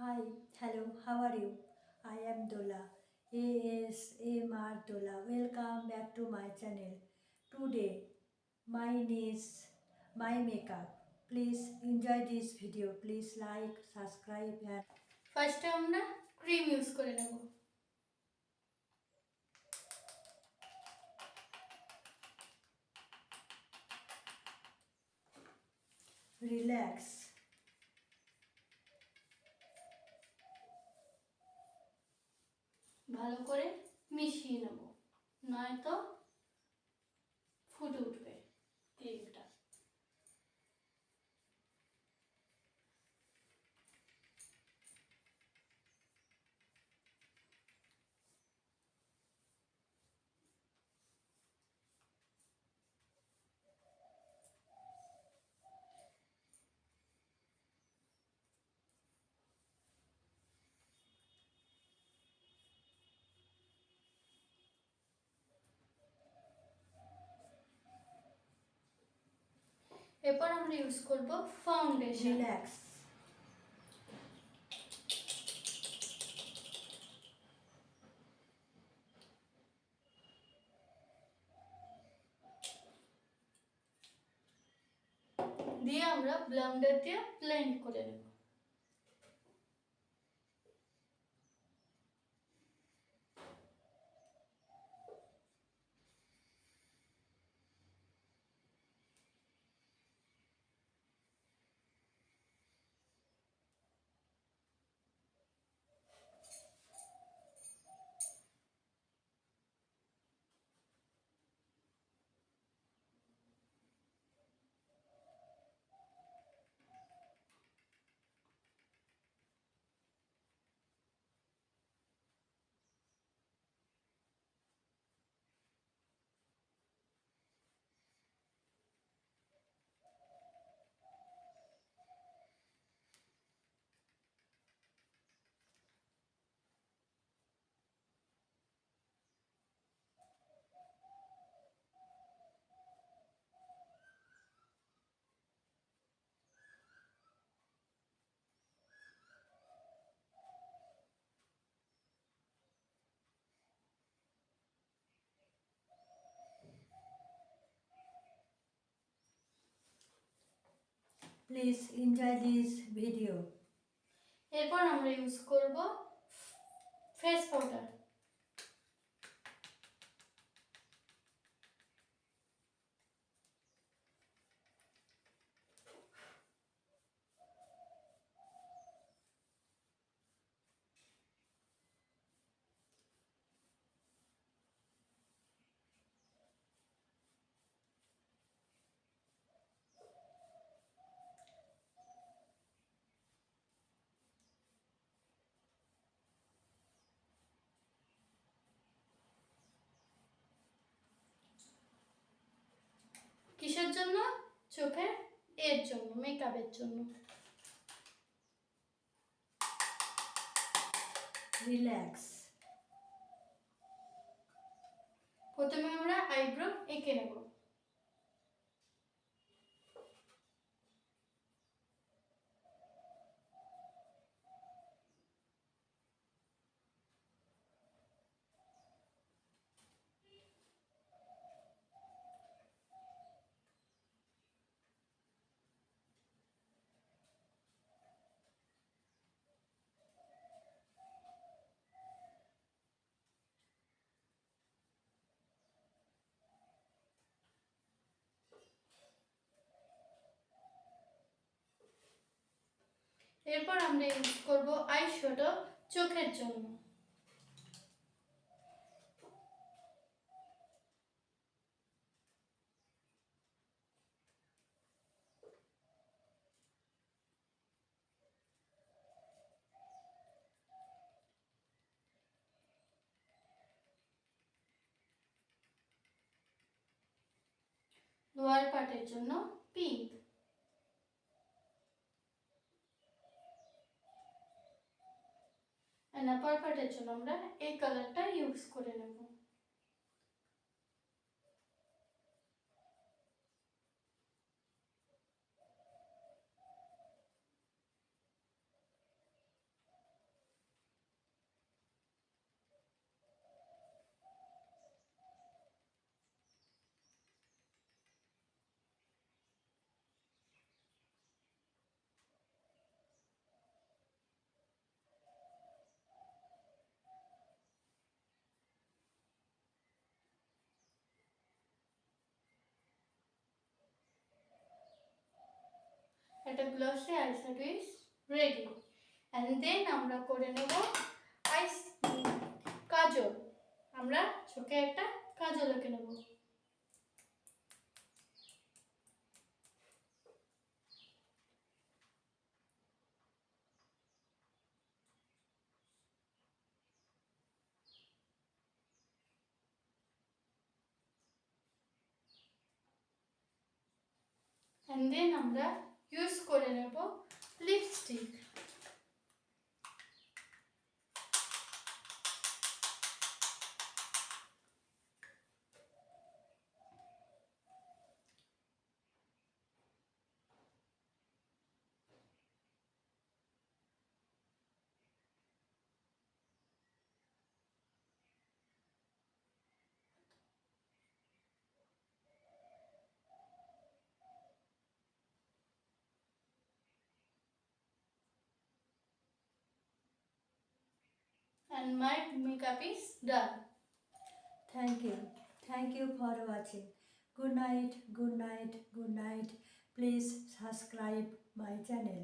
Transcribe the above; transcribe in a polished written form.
Hi, hello, how are you? I am Dola, ASMR Dola. Welcome back to my channel. Today, mine is my makeup. Please enjoy this video. Please like, subscribe and ফার্স্টে আমরা cream use করে নেব। relax. ভালো করে মিশিয়ে নেব, নয়তো ফুটে উঠবে ক্রিমটা। এরপর আমরা ইউজ করব ফাউন্ডেশন। Relax. দিয়ে আমরা ব্লেন্ডার দিয়ে ব্লেন্ড করে নেব। Please enjoy this video. এরপর আমরা ইউজ করব ফেস পাউডার। কিসের জন্য? চোখের এর জন্য, মেকআপের জন্য। Relax. প্রথমে আমরা আইব্রো এঁকে নেব। এরপর আমরা ইউজ করব আই শ্যাডো চোখের জন্য। লোয়ার পার্টের জন্য পিঙ্ক। আর আপার পার্টের জন্য আমরা এই কালারটা ইউজ করে নেব। একটা glossy eyeshadow is ready. And then আমরা করে নেব কাজল। আমরা চোখে একটা কাজল এঁকে নেব। অ্যান্ড দেন আমরা ইউজ করে নেব lipstick. And my makeup is done. Thank you. Thank you for watching. Good night, good night, good night. Please subscribe my channel.